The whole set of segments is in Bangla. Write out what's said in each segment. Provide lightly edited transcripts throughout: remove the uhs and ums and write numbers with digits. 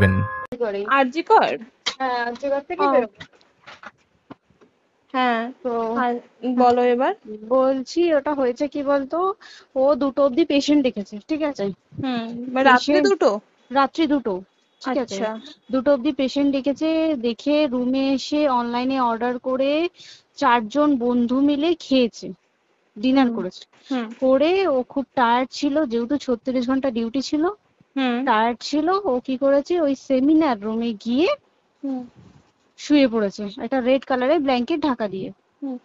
করেই। আরজি কর। হ্যাঁ, আর্যিকর থেকে ও, বেরোবো। হ্যাঁ। তো আর বলো এবার। বলছি ওটা হয়েছে কি বলতো, ও 2টো অব্দি পেশেন্ট দেখেছে, ঠিক আছে। রাত্রি পেশেন্ট দুটো? রাত্রি 2টো, ঠিক আছে। আচ্ছা। 2টো অব্দি পেশেন্ট ডেকেছে, দেখে রুমে এসে অনলাইনে অর্ডার করে 4জন বন্ধু মিলে খেয়েছে, ডিনার হুম করেছে। হুম করে ও খুব টায়ার্ড ছিল, যেহেতু 36 ঘন্টা ডিউটি ছিল, হুম টায়ার্ড ছিল। ও কি করেছে, ওই সেমিনার রুমে গিয়ে হুম শুয়ে পড়েছে একটা রেড কালারের ব্ল্যাঙ্কেট ঢাকা দিয়ে। হুম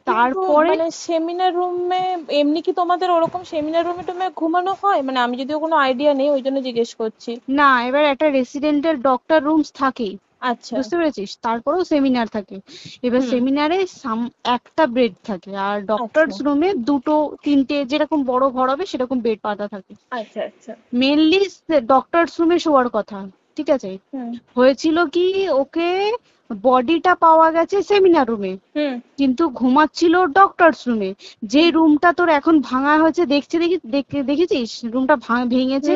কিন্তু তারপরে মানে সেমিনার রুমে এমনি কি তোমাদের ওরকম সেমিনার রুমে টুমে ঘুমানো হয়? মানে আমি যদিও কোনো আইডিয়া নেই, ওই জন্য জিজ্ঞেস করছি। না, এবার একটা রেসিডেন্টাল ডক্টর রুমস থাকেই, আচ্ছা। বুঝতে পেরেছিস, তারপরেও সেমিনার থাকে। এবার হুম। সেমিনারে একটা বেড থাকে, আর আচ্ছা ডক্টরস রুমে 2টো 3টে যেরকম বড় ঘর হবে সেরকম বেড পাতা থাকে। আচ্ছা আচ্ছা। মেনলি ডক্টরস রুমে শোয়ার কথা, ঠিক আছে। হুম হয়েছিল কি, ওকে বডিটা পাওয়া গেছে সেমিনার রুমে, হুম কিন্তু ঘুমাচ্ছিল ডক্টরস রুমে। যে হুম রুমটা তোর এখন ভাঙা হয়েছে, দেখেছিস রুমটা ভেঙেছে,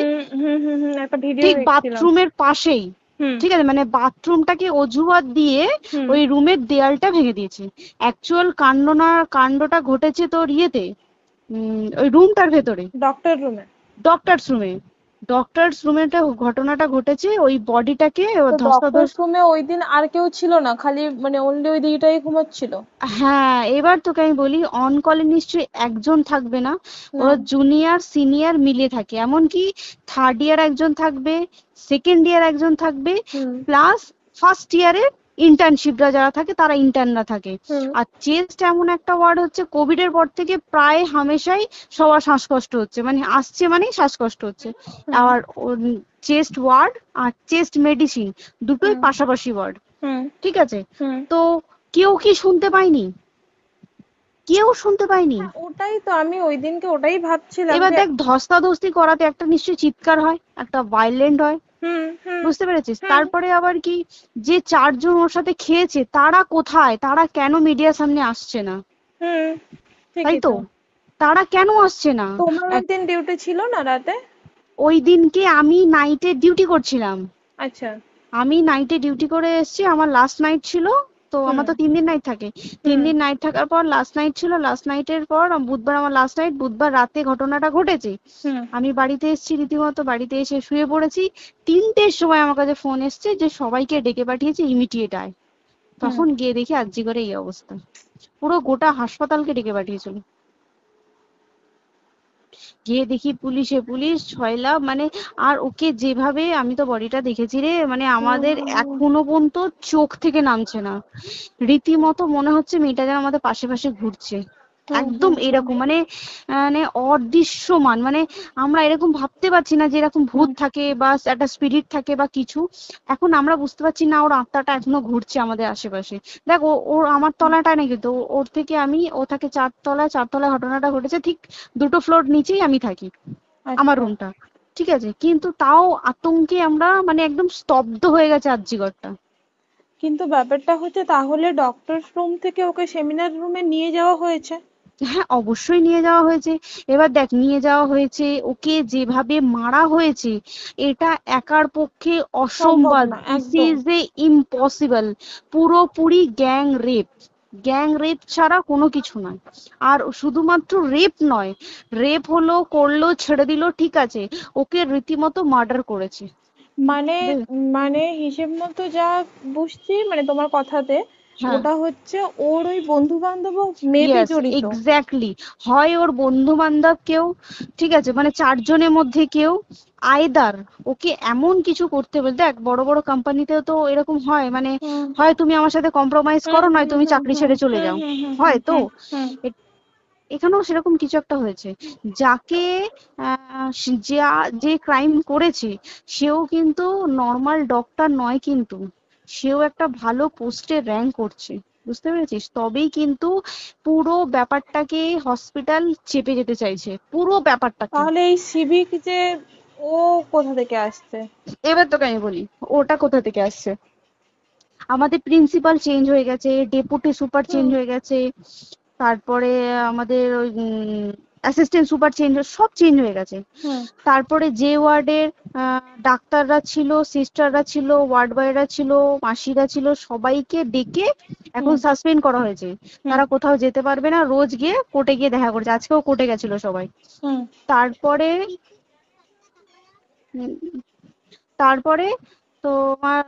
একটা ভিডিও ঠিক দেখছিলাম। বাথরুমের পাশেই, হুম ঠিক আছে, মানে বাথরুমটাকে অজুহাত দিয়ে হুম ওই রুমের দেয়ালটা ভেঙে দিয়েছে। অ্যাকচুয়াল কাণ্ডটা ঘটেছে তোর ইয়েতে, ওই রুমটার ভেতরে, ডক্টর রুমে? ডক্টরস রুমে। ডক্টরস রুমে ঘটনাটা ঘটেছে, ওই বডিটাকে তো ডক্টর ধস্তাধস্তি। রুমে ওই দিন আর কেউ ছিল না, খালি মানে অনলি ওই দিদিটাই ঘুমাচ্ছিল? হ্যাঁ, এবার তোকে আমি বলি, অন কলে নিশ্চয়ই একজন থাকবে না, না। ওরা জুনিয়র সিনিয়র মিলিয়ে থাকে, এমনকি থার্ড ইয়ার একজন থাকবে, সেকেন্ড ইয়ার একজন থাকবে, হুম প্লাস ফার্স্ট ইয়ারের ইন্টার্নশিপরা যারা থাকে তারা ইন্টার্নরা থাকে। হুম আর চেস্ট এমন একটা ওয়ার্ড হচ্ছে, কোভিড এর পর থেকে প্রায় হামেশাই সবার শ্বাসকষ্ট হচ্ছে, মানে আসছে মানেই শ্বাসকষ্ট হচ্ছে। হুম আর চেস্ট ওয়ার্ড আর চেস্ট মেডিসিন দুটোই হুম পাশাপাশি ওয়ার্ড, হুম ঠিক আছে। হুম তো কেউ কি শুনতে পায়নি? কেউ শুনতে পায়নি। হ্যাঁ, ওটাই তো আমি ওই দিনকে ওটাই ভাবছিলাম এবার যে। দেখ, ধস্তাধস্তি করাতে একটা নিশ্চয়ই চিৎকার হয়, একটা ভাইলেন্ট হয়, হুম হুম বুঝতে পেরেছিস। হুম তারপরে আবার কি, যে 4জন ওর সাথে খেয়েছে তারা কোথায়, তারা কেন মিডিয়ার সামনে আসছে না? হুম তাই ঠিকই তো, তো। তারা কেন আসছে না? তোমার ওই এক- দিন ডিউটি ছিল না রাতে? ওই দিনকে আমি নাইটে ডিউটি করছিলাম। আচ্ছা। আমি নাইটে ডিউটি করে এসেছি, আমার লাস্ট নাইট ছিল। তো হুম আমার তো 3 দিন নাইট থাকে, তিন হুম দিন নাইট থাকার পর লাস্ট নাইট ছিল, লাস্ট নাইটের পর বুধবার আমার লাস্ট নাইট, বুধবার রাতে ঘটনাটা ঘটেছে। হুম আমি বাড়িতে এসেছি, রীতিমতো বাড়িতে এসে শুয়ে পড়েছি। 3টের সময় আমার কাছে ফোন এসছে যে সবাইকে ডেকে পাঠিয়েছে, ইমিডিয়েট আয়। হুম তখন গিয়ে দেখি আরজি করে এই অবস্থা, পুরো গোটা হাসপাতালকে ডেকে পাঠিয়েছিল। গিয়ে দেখি পুলিশ ছয়লা, মানে, আর ওকে যেভাবে, আমি তো বডিটা দেখেছি রে, মানে হুম আমাদের হুম হুম এখনো পর্যন্ত চোখ থেকে নামছে না। রীতিমতো মনে হচ্ছে মেয়েটা যেন আমাদের পাশে পাশে ঘুরছে, হুম একদম হুম হুম এরকম, মানে মানে অদৃশ্যমান, মানে আমরা এরকম ভাবতে পারছি না যে এরকম ভূত হুম থাকে বা একটা স্পিরিট থাকে বা কিছু। এখন আমরা বুঝতে পারছি না ওর আত্মাটা এখনো ঘুরছে আমাদের আশেপাশে। দেখ, ওর আমার তলাটায় নাকি, তো ওর থেকে ও থাকে 4তলায়, 4তলায় ঘটনাটা ঘটেছে, ঠিক 2টো ফ্লোর নিচেই আমি থাকি, আমার আচ্ছা। রুমটা, ঠিক আছে। কিন্তু তাও আতঙ্কে আমরা মানে একদম স্তব্ধ হয়ে গেছে আরজিকরটা। কিন্তু ব্যাপারটা হচ্ছে, তাহলে ডক্টর রুম থেকে ওকে সেমিনার রুমে নিয়ে যাওয়া হয়েছে? হ্যাঁ, অবশ্যই নিয়ে যাওয়া হয়েছে। এবার দেখ, নিয়ে যাওয়া হয়েছে, ওকে যেভাবে মারা হয়েছে এটা একার পক্ষে সম্ভব অসম্ভব, না দিস একদম। Is a impossible. পুরোপুরি গ্যাং রেপ, গ্যাং রেপ ছাড়া কোনো কিছু নয়। আর শুধুমাত্র রেপ নয়, রেপ হলো, করলো, ছেড়ে দিল, ঠিক আছে, ওকে রীতিমতো মার্ডার করেছে। মানে মানে হিসেব মতো যা বুঝছি মানে তোমার কথাতে, হ্যাঁ, ওটা হচ্ছে ওর ওই বন্ধু বান্ধবও মেবি ইয়েস, জড়িত। এক্স্যাক্টলি। হয় ওর বন্ধু বান্ধব কেউ, ঠিক আছে, মানে 4জনের মধ্যে কেউ, আইদার ওকে এমন কিছু করতে বলতে, দেখ বড় বড় কোম্পানিতেও তো এরকম হয়, মানে হুম হয় তুমি আমার সাথে কম্প্রোমাইজ হুম করো, হুম নয় তুমি হুম চাকরি হুম ছেড়ে চলে হুম যাও, হুম হুম হুম হয় তো। হুম হুম এ- এখানেও সেরকম কিছু একটা হয়েছে, যাকে যে ক্রাইম করেছে সেও কিন্তু নর্মাল ডক্টর নয়, কিন্তু সেও একটা ভালো পোস্টে র্যাঙ্ক করছে, বুঝতে পেরেছিস, তবেই কিন্তু পুরো ব্যাপারটাকে হসপিটাল চেপে যেতে চাইছে, পুরো ব্যাপারটাকে। তাহলে এই সিভিক যে, ও কোথা থেকে আসছে? এবার তোকে আমি বলি ওটা কোথা থেকে আসছে। আমাদের প্রিন্সিপাল চেঞ্জ হয়ে গেছে, ডেপুটি সুপার চেঞ্জ হুম হয়ে গেছে, তারপরে আমাদের ওই অ্যাসিস্ট্যান্ট সুপার চেঞ্জ, সব চেঞ্জ হয়ে গেছে। হুম তারপরে যে ওয়ার্ডের ডাক্তাররা ছিল, সিস্টাররা ছিল, ওয়ার্ড বয়রা ছিল, মাসিরা ছিল, সবাইকে ডেকে এখন হুম সাসপেন্ড করা হয়েছে। হুম তারা কোথাও যেতে পারবে না, রোজ গিয়ে কোর্টে গিয়ে দেখা করছে। আজকেও কোর্টে গেছিল সবাই। হুম তারপরে উম, তারপরে তোমার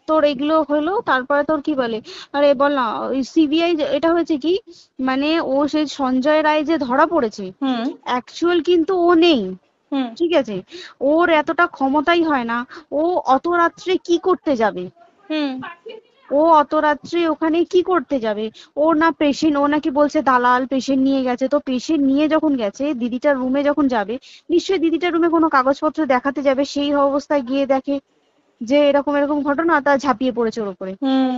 তোর এগুলো হলো, তারপরে তোর কি বলে, আরে বল না, ওই সিবিআই এটা হয়েছে কি, মানে ও সেই সঞ্জয় রায় যে ধরা পড়েছে, হুম অ্যাকচুয়াল কিন্তু ও নেই, হুম ঠিক আছে? ওর এতটা ক্ষমতাই হয় না। ও অত রাত্রে কি করতে যাবে? হুম ও অত রাত্রে ওখানে কি করতে যাবে? ও না পেশেন্ট, ও নাকি বলছে দালাল পেশেন্ট নিয়ে গেছে। তো পেশেন্ট নিয়ে যখন গেছে, দিদিটার রুমে যখন যাবে, নিশ্চয়ই দিদিটার রুমে কোনো কাগজপত্র দেখাতে যাবে, সেই অবস্থায় গিয়ে দেখে যে এরকম এরকম ঘটনা, তা ঝাঁপিয়ে পড়েছে ওর উপরে। হুম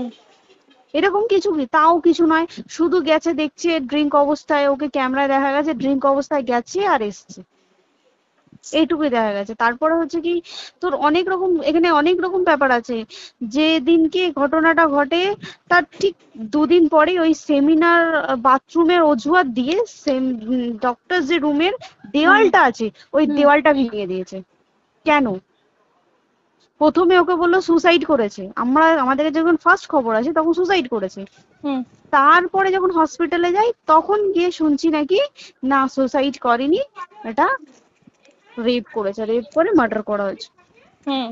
এরকম কিছু কি, তাও কিছু নয়, শুধু গেছে, দেখছে ড্রিঙ্ক অবস্থায়, ওকে ক্যামেরায় দেখা গেছে ড্রিঙ্ক অবস্থায় গেছে আর এসছে, এইটুকুই দেখা গেছে। তারপরে হচ্ছে কি, তোর অনেক রকম এখানে অনেক রকম ব্যাপার আছে। যে দিনকে ঘটনাটা ঘটে, তার ঠিক দুদিন পরে ওই সেমিনার বাথরুমের অজুহাত দিয়ে ডক্টর যে রুমের হুম দেওয়ালটা আছে, ওই হুম দেওয়ালটা ভেঙে দিয়েছে। কেন? প্রথমে ওকে বললো সুসাইড করেছে, আমাদের যখন ফার্স্ট খবর আছে তখন সুসাইড করেছে। হুম তারপরে যখন হসপিটালে যাই তখন গিয়ে শুনছি নাকি না, সুসাইড করেনি, এটা রেপ করেছে, রেপ করে মার্ডার করা হয়েছে। হুম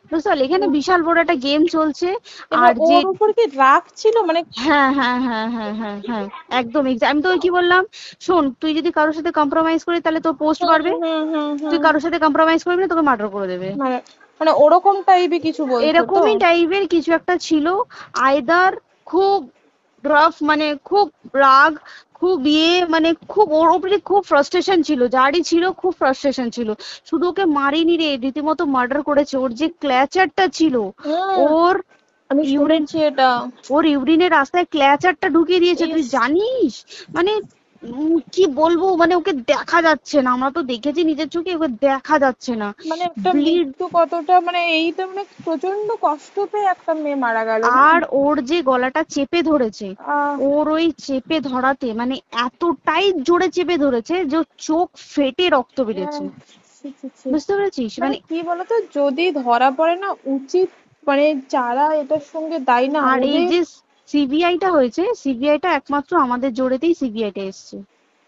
বুঝতে পারলি, এখানে বিশাল বড় একটা গেম চলছে। এবার আর যে ওর উপর কি রাগ ছিল মানে? হ্যাঁ হ্যাঁ হ্যাঁ হ্যাঁ হ্যাঁ হ্যাঁ, একদম আমি তোকে কি বললাম, শোন, তুই যদি কারোর সাথে কম্প্রোমাইজ করিস তাহলে তোর পোস্ট হুম বাড়বে, হুম হুম তুই হুম কারোর সাথে কম্প্রোমাইজ করবি না, তোকে মার্ডার করে দেবে। মানে মানে ওরকম টাইপই কিছু বলছো তো? এরকমই টাইপের কিছু একটা ছিল। আইদার খুব রাফ, মানে খুব রাগ, খুব মানে খুব ওর উপরে খুব ফ্রাস্ট্রেশন ছিল, যারই ছিল খুব ফ্রাস্ট্রেশন ছিল। শুধু ওকে মারিনি রে, রীতিমতো মার্ডার করেছে। ওর যে ক্ল্যাচারটা ছিল, হুম ওর আমি ইউরিন, শুনেছি এটা। ওর ইউরিনের রাস্তায় ক্ল্যাচারটা ঢুকিয়ে দিয়েছে, তুই ইস। জানিস? মানে কি বলবো, মানে ওকে দেখা যাচ্ছে না, আমরা তো দেখেছি নিজের চোখে, ওকে দেখা যাচ্ছে না, মানে একটা ব্লিড। মৃত্যু কতটা, মানে এই তো মানে প্রচন্ড কষ্ট পেয়ে একটা মেয়ে মারা গেল না? আর ওর যে গলাটা চেপে ধরেছে, আহ ওর ওই চেপে ধরাতে মানে এতটাই জোরে চেপে ধরেছে যে ওর চোখ ফেটে রক্ত বেরিয়েছে। আহ, ছি, ছি, ছি। বুঝতে পেরেছিস? মানে মানে কি বলতো, যদি ধরা পড়ে না, উচিত মানে যারা এটার সঙ্গে দায়ী না আর এই ওদের। যে সিবিআইটা হয়েছে, সিবিআইটা একমাত্র আমাদের জোরেতেই সিবিআইটা এসছে। হুম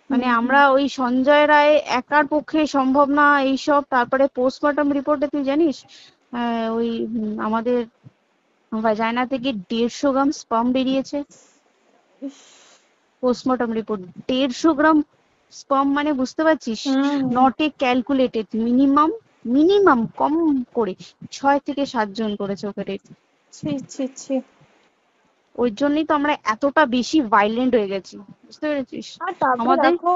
মানে হুম আমরা ওই সঞ্জয় রায় একার পক্ষে সম্ভব না এইসব। তারপরে পোস্টমর্টম রিপোর্টে তুই জানিস, ওই আমাদের ভাজাইনা থেকে 150 গ্রাম স্পার্ম বেরিয়েছে। ইস। পোস্টমর্টম রিপোর্ট, 150 গ্রাম স্পার্ম, মানে বুঝতে পারছিস? Hmm not a calculated, minimum, minimum কম করে 6 থেকে 7 জন করেছে ওকে rape। ছি ছি ছি। ওই জন্যই তো আমরা এতটা বেশি ভাইলেন্ট হয়ে গেছি, বুঝতে পেরেছিস? আর তারপরে আমাদের, দেখো,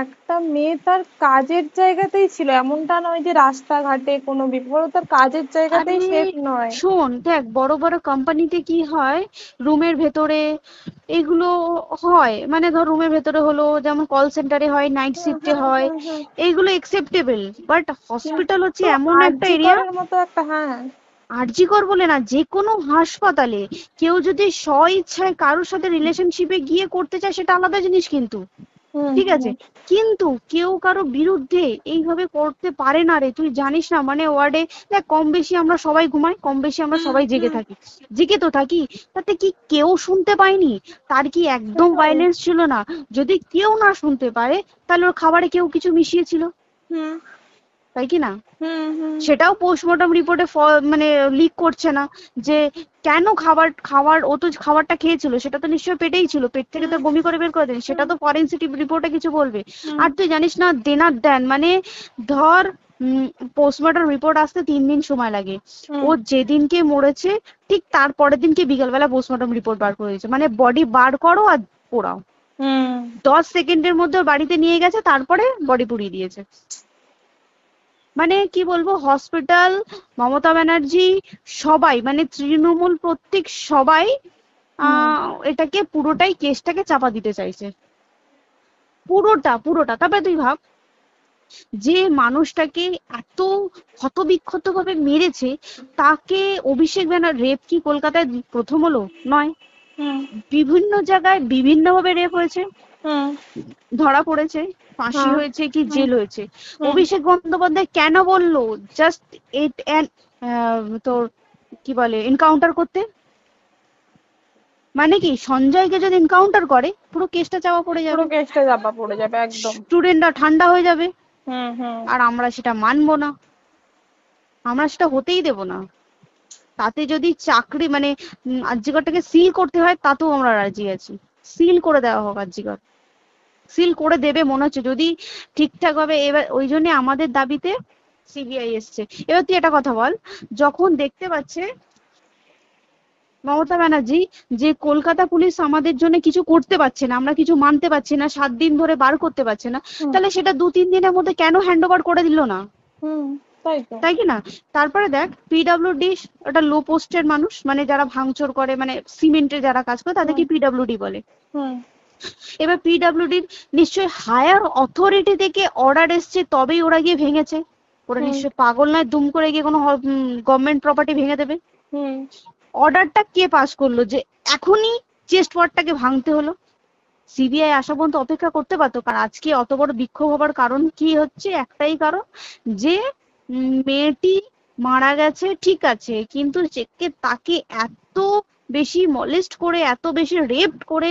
একটা মেয়ে তার কাজের জায়গাতেই ছিল, এমনটা নয় যে রাস্তাঘাটে কোনো বিপদ, ও তার কাজের আরে জায়গাতেই সেফ নয়। শোন, দেখ বড় বড় কোম্পানিতে কি হয়, রুমের ভেতরে এগুলো হয়, মানে ধর রুমের ভেতরে হলো, যেমন কল সেন্টারে হয়, নাইট হুম শিফটে হুম হয়, হুম হুম এইগুলো একসেপ্টেবল। বাট হসপিটাল হচ্ছে কিন্তু এমন একটা আরজি এরিয়া, করার মতো একটা, হ্যাঁ। আরজি কর বলে না, যে কোনো হাসপাতালে কেউ যদি স্ব ইচ্ছায় কারোর সাথে রিলেশনশিপে গিয়ে করতে চায় সেটা আলাদা জিনিস কিন্তু, হুম ঠিক হুম আছে? কিন্তু কেউ কারো বিরুদ্ধে এইভাবে করতে পারে না রে, তুই জানিস না? মানে ওয়ার্ডে দেখ, কম বেশি আমরা সবাই ঘুমাই, কম বেশি আমরা হুম সবাই জেগে হুম থাকি, জেগে তো থাকি। তাতে কি কেউ শুনতে পায়নি? তার কি একদম সেটাই। ভাইলেন্স ছিল না? যদি কেউ না শুনতে পারে, তাহলে ওর খাবারে কেউ কিছু মিশিয়েছিল, হুম তাই কি না? হুম হুম সেটাও পোস্টমর্টম রিপোর্টে মানে লিক করছে না, যে কেন খাবার খাবার ও তো খাবারটা খেয়েছিল, সেটা তো নিশ্চয়ই পেটেই ছিল, পেট থেকে তো হুম বমি করে বের করে দেন, সেটা হুম তো ফরেনসিক রিপোর্টে কিছু বলবে। হুম আর তুই জানিস না, দেনার দেন মানে, ধর পোস্টমর্টম রিপোর্ট আসতে 3 দিন সময় লাগে। ও হুম যেদিনকে মরেছে ঠিক তার পরের দিনকে বিকালবেলা পোস্টমর্টম রিপোর্ট বার করে দিয়েছে, মানে বডি বার করো আর পোড়াও, হুম 10 সেকেন্ডের মধ্যে ওর বাড়িতে নিয়ে গেছে, তারপরে বডি পুড়িয়ে দিয়েছে। মানে কি বলবো, হসপিটাল, মমতা ব্যানার্জি, সবাই মানে তৃণমূল প্রত্যেক সবাই হুম এটাকে পুরোটাই কেসটাকে চাপা দিতে চাইছে, পুরোটা পুরোটা। তবে তুই ভাব, যে মানুষটাকে এত ক্ষতবিক্ষত ভাবে মেরেছে, তাকে অভিষেক ব্যানার রেপ কি কলকাতায় প্রথম হলো? নয়, হুম বিভিন্ন জায়গায় বিভিন্ন ভাবে রেপ হয়েছে। হুম। ধরা পড়েছে, ফাঁসি হ্যাঁ। হয়েছে কি হুম। জেল হয়েছে, হুম। অভিষেক বন্দ্যোপাধ্যায় কেন বললো জাস্ট ইট তোর কি বলে এনকাউন্টার করতে? মানে কি সঞ্জয়কে যদি এনকাউন্টার করে পুরো কেসটা চাপা পড়ে পুরো যাবে, কেসটা চাপা পড়ে যাবে একদম। স্টুডেন্টরা ঠান্ডা হয়ে যাবে, হুম। হুম। আর আমরা সেটা মানবো না, আমরা সেটা হতেই দেব না। তাতে যদি চাকরি মানে আরজিকরটাকে সিল করতে হয় তাতেও আমরা রাজি আছি, সিল করে দেওয়া হোক আরজিকর, সিল করে দেবে মনে হচ্ছে যদি ঠিকঠাক ভাবে। এবার ওই জন্য আমাদের দাবিতে সিবিআই এসছে। এবার তুই একটা কথা বল, যখন দেখতে পাচ্ছে মমতা ব্যানার্জি যে কলকাতা পুলিশ আমাদের জন্য কিছু করতে পারছে না, আমরা কিছু মানতে পারছি না, 7 দিন ধরে বার করতে পারছে না, হুম। তাহলে সেটা 2-3 দিনের মধ্যে কেন হ্যান্ড ওভার করে দিল না? হুম। তাই তো। তাই কি না? তারপরে দেখ পিডব্লিউডি ওটা লো পোস্টের মানুষ, মানে যারা ভাঙচুর করে, মানে সিমেন্টের যারা কাজ করে তাদেরকে হুম। পিডব্লিউডি বলে। হুম। এবার পিডব্লিউডির নিশ্চয়ই হায়ার অথরিটি থেকে অর্ডার এসছে তবেই ওরা গিয়ে ভেঙেছে, ওরা হুম। নিশ্চয়ই পাগল নয় দুম করে গিয়ে কোনো গভর্নমেন্ট প্রপার্টি ভেঙে দেবে। হুম। অর্ডারটা কে পাস করলো যে এখনই চেস্ট ওয়ার্ডটাকে ভাঙতে হলো? সিবিআই আসা পর্যন্ত অপেক্ষা করতে পারতো। কারণ আজকে অত বড় বিক্ষোভ হবার কারণ কি হচ্ছে, একটাই কারণ যে মেয়েটি মারা গেছে ঠিক আছে, কিন্তু তাকে এত বেশি মলেস্ট করে, এত বেশি রেপ করে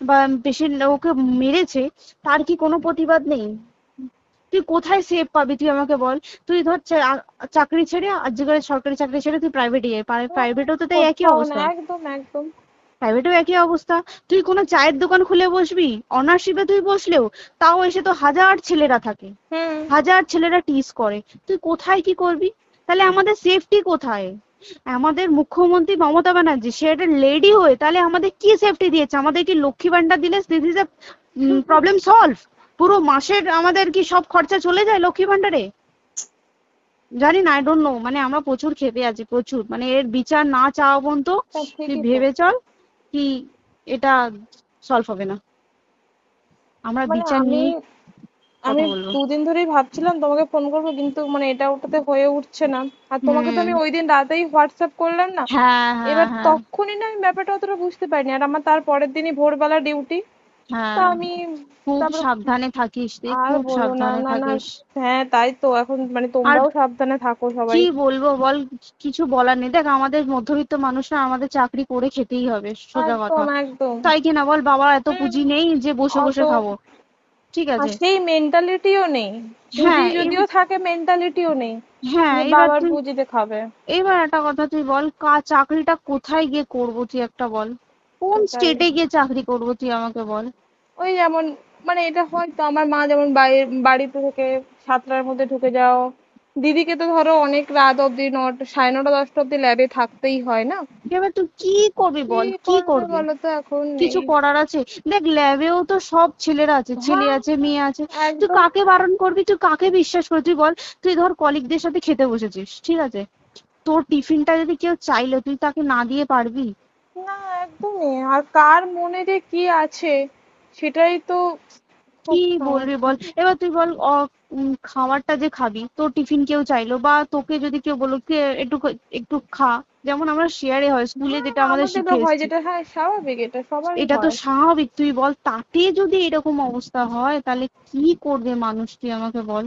বা বেশি ওকে মেরেছে, তার কি কোনো প্রতিবাদ নেই? তুই কোথায় সেফ পাবি তুই আমাকে বল? তুই ধর চাকরি ছেড়ে আজকের সরকারি চাকরি ছেড়ে তুই প্রাইভেটে যাই, প্রাইভেটেও তো তাই একই কোথাও না, অবস্থা, একদম একদম। প্রাইভেটেও একই অবস্থা। তুই কোনো চায়ের দোকান খুলে বসবি, অনার্সশিপে তুই বসলেও তাও এসে তো হাজার ছেলেরা থাকে, হুম। হাজার ছেলেরা টিজ করে, তুই কোথায় কি করবি? তাহলে আমাদের সেফটি কোথায়? আমাদের মুখ্যমন্ত্রী মমতা ব্যানার্জি সে একটা লেডি হয়ে তাহলে আমাদের কি সেফটি দিয়েছে? আমাদের কি লক্ষ্মী ভান্ডার দিলে this is a problem solve? পুরো মাসের আমাদের কি সব খরচা চলে যায় লক্ষ্মী ভান্ডারে? জানি না, আই ডোন্ট নো, মানে আমরা প্রচুর ক্ষেপে আছি, প্রচুর, মানে এর বিচার না চাওয়া পর্যন্ত তা তুই ঠিকই তো। ভেবে চল কি এটা সলভ হবে না। আমরা মানে বিচার আমি নিয়ে আমি কথা বলবো। 2 দিন ধরেই ভাবছিলাম তোমাকে ফোন করবো, কিন্তু মানে এটা ওটাতে হয়ে উঠছে না। আর তোমাকে তো হুম। আমি ওই দিন রাতেই হোয়াটসঅ্যাপ করলাম না। হ্যাঁ হ্যাঁ এবার হ্যাঁ তখনই না আমি ব্যাপারটা অতটা বুঝতে পারিনি, আর আমার তার পরের দিনই ভোরবেলা ডিউটি। তা হ্যাঁ, আমি খুব তারপর সাবধানে থাকিস তুই, আর খুব বলো না, সাবধানে না না। থাকিস। হ্যাঁ তাই তো, এখন মানে আর তোমরাও সাবধানে থাকো সবাই। কি বলবো বল, কিছু বলার নেই। দেখ আমাদের মধ্যবিত্ত মানুষরা আমাদের চাকরি করে খেতেই হবে, সোজা কথা, একদম একদম। তাই কি না বল? বাবার এত হুম। পুঁজি নেই যে বসে অত বসে খাবো, ঠিক আর আছে? সেই মেন্টালিটিও নেই। পুঁজি হ্যাঁ যদিও থাকে, মেন্টালিটিও নেই হ্যাঁ যে এবার বাবার তুই, পুঁজিতে খাবে। এবার একটা কথা তুই বল, চাকরিটা কোথায় গিয়ে করবো তুই একটা বল? কোন সেটাই। স্টেটে গিয়ে চাকরি করবো তুই আমাকে বল? ওই যেমন, মানে এটা হয়তো আমার মা যেমন বাড়িতে থেকে 7টার মধ্যে ঢুকে যাও, দিদিকে তো ধরো অনেক রাত অব্দি 9টা, 9:30 10টা অব্দি ল্যাবে থাকতেই হয় না। এবার তুই কি করবি কি বল, কি করবে করবি? বলো তো এখন কিছু এই। করার আছে? দেখ ল্যাবেও তো সব ছেলেরা আছে, ছেলে হ্যাঁ আছে মেয়ে আছে, তুই একদম। কাকে বারণ করবি, তুই কাকে বিশ্বাস করবি তুই বল? তুই ধর কলিগদের সাথে খেতে বসেছিস, ঠিক আছে, তোর টিফিনটা যদি কেউ চাইলো তুই তাকে না দিয়ে পারবি? না একদমই, আর কার মনে যে কি আছে সেটাই তো কি খুব বলবি সমস্যা। বল? এবার তুই বল খাবারটা যে খাবি, তোর টিফিন কেউ চাইলো বা তোকে যদি কেউ বললো কে একটু একটু খা, যেমন আমরা শেয়ারে হয় স্কুলে হ্যাঁ যেটা আমাদের আমাদেরও শিখে হয়, এসেছি, যেটা হ্যাঁ স্বাভাবিক, এটা সবারই এটা তো হয়। স্বাভাবিক, তুই বল তাতে যদি এরকম অবস্থা হয় তাহলে কি করবে মানুষ তুই আমাকে বল?